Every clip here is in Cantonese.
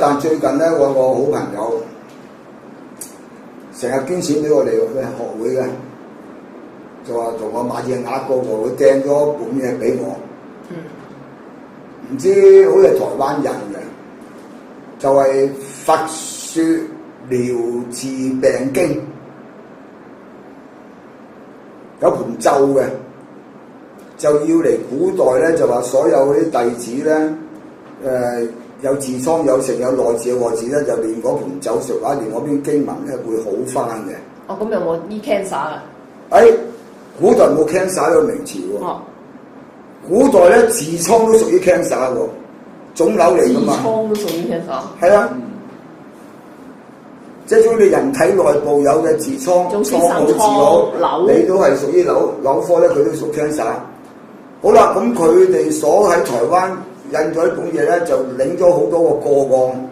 但最近咧，我個好朋友成日捐錢俾我哋嘅學會嘅，就話同我買隻鴨嗰個，佢掟咗本嘢俾我。唔知好似係台灣人嘅，就係、是《佛說療治病經》，有盤咒嘅，就要嚟古代咧，就話所有啲弟子咧，有痔瘡、有成、有內痔嘅外痔咧，就練嗰盤咒術或者練嗰篇經文咧，會好翻嘅。哦，咁有冇醫 cancer 啊？古代冇 cancer 呢個名詞喎。哦，古代咧痔瘡都屬於 cancer 喎，腫瘤嚟㗎嘛。痔瘡都屬於 cancer。係啊，即係如果你人體內部有嘅痔瘡、瘡冇治好，你都係屬於瘤科咧，佢都屬 cancer。好啦，咁佢哋所喺台灣印咗呢本嘢咧，就領咗好多個個案，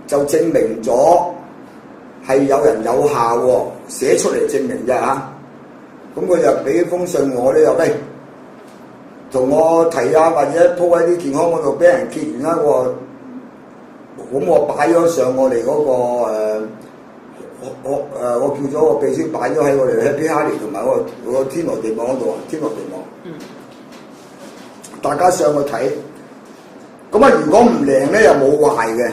就證明咗係有人有效喎，寫出嚟證明啫嚇。咁佢就俾封信我咧，又喂同我提啊，或者 po 喺啲健康嗰度俾人揭完啦。咁我擺咗上我哋嗰、我叫咗個秘書擺咗喺我哋 Happy Harry 同埋個天羅地網嗰度啊，天羅地網。大家上去睇。咁啊，如果唔靈咧，又冇壞嘅。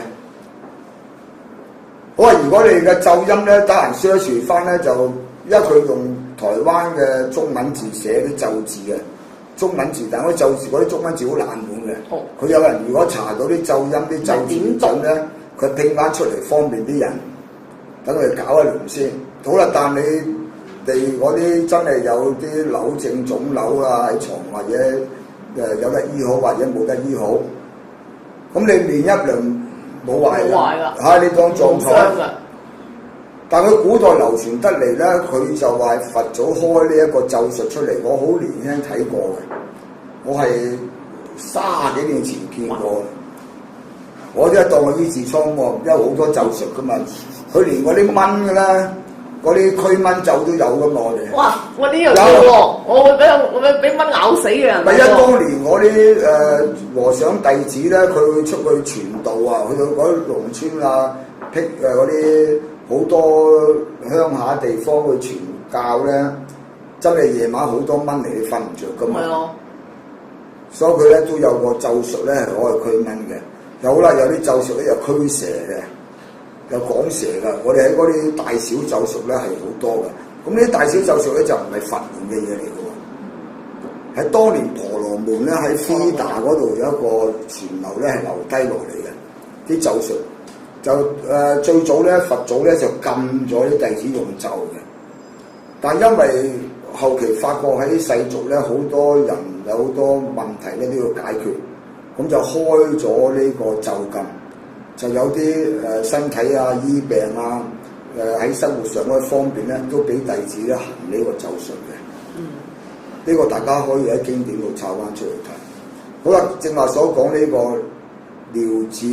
好啊，如果你嘅咒音咧，得閒 search 翻咧，就因為佢用台灣嘅中文字寫啲咒字嘅中文字，但係嗰啲咒字嗰啲中文字好冷門嘅。佢有人如果查到啲咒音、啲咒字準咧，佢拼翻出嚟方便啲人，等佢哋搞一輪先。好啦，但你哋嗰啲真係有啲瘤症、腫瘤啊喺床或者有得醫好，或者冇得醫好。咁你練一輪冇壞㗎，你當撞彩。但佢古代流傳得嚟咧，佢就話佛祖開呢一個咒術出嚟，我好年輕睇過嘅，我係30幾年前見過嘅。我即係當佢醫痔瘡喎，因為好多咒術噶嘛，佢連嗰啲蚊㗎啦。嗰啲驅蚊咒都有㗎嘛，我哋。哇！我呢樣嘢喎，我會俾蚊咬死嘅人。咪當年我啲和尚弟子咧，佢會出去傳道啊，去到嗰啲農村啊，嗰啲好多鄉下地方去傳教咧，真係夜晚好多蚊嚟，你瞓唔着㗎嘛。係啊。所以佢咧都有個咒術咧係攞去驅蚊嘅，有啦，有啲咒術咧又驅蛇嘅。有講蛇㗎，我哋喺嗰啲大小咒術咧係好多㗎。咁呢啲大小咒術咧就唔係佛門嘅嘢嚟㗎喎。喺當年婆羅門咧喺菲達嗰度有一個傳流咧係留低落嚟嘅啲咒術，就最早咧佛祖咧就禁咗啲弟子用咒嘅。但因為後期發覺喺世俗咧好多人有好多問題咧都要解決，咁就開咗呢個咒禁。就有啲身體啊、醫病啊、喺生活上嗰方面咧，都俾弟子咧行呢個咒術嘅。呢個大家可以喺經典度抄翻出嚟睇。好啦，正話所講呢個療治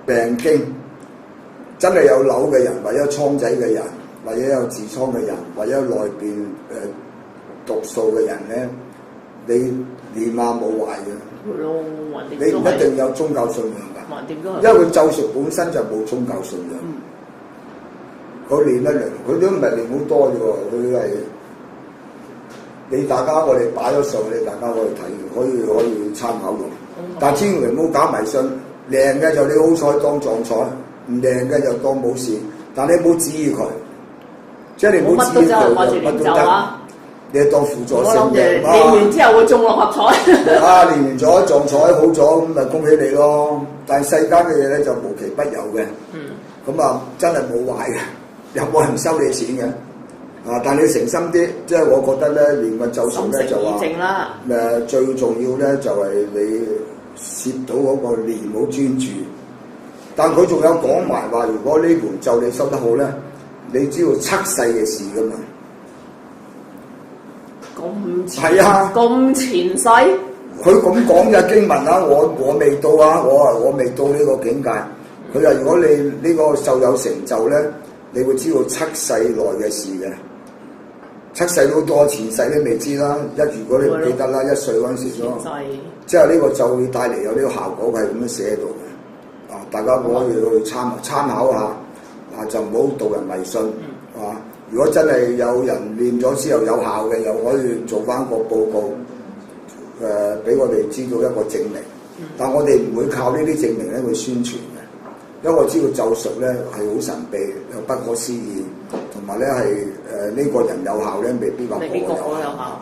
病經，真係有瘤嘅人，或者有瘡仔嘅人，或者有痔瘡嘅人，或者有內邊毒素嘅人咧，你練下冇壞嘅。你唔一定有宗教信仰㗎。因為佢咒術本身就冇宗教信仰，佢練一練，佢都唔係練好多啫喎，佢係你大家我哋擺咗上去，大家可以睇，可以參考用。但千祈唔好搞迷信，靚嘅就你好彩當撞彩，唔靚嘅就當冇事。但你唔好指意佢，即係你唔好指意佢，乜都得。你當輔助性嘅，練完之後會中六合彩。練完咗撞彩好咗，咁咪恭喜你咯。但係世間嘅嘢咧就無奇不有嘅。咁啊真係冇壞嘅，又冇人收你錢嘅。但係你誠心啲，即係我覺得咧，練個咒術咧就話最重要咧就係你攝到嗰個念好專注。但佢仲有講埋話，如果呢盤咒你收得好咧，你只要7世嘅事噶嘛。咁前世，佢咁講嘅經文啊，我未到啊，我未到呢個境界。佢話如果你呢個受有成就咧，你會知道7世內嘅事嘅。7世都多，前世都未知啦。如果你唔記得啦，1歲嗰陣時咯，即係呢個就會帶嚟有呢個效果，係咁樣寫到嘅。大家可以去參考下，就唔好導人迷信，係嘛？如果真係有人驗咗之後有效嘅，又可以做翻個報告，俾我哋知道一個證明。但我哋唔會靠呢啲證明咧去宣傳嘅，因為我知道咒術咧係好神秘又不可思議，同埋咧係呢個人有效咧，未必話個個有效。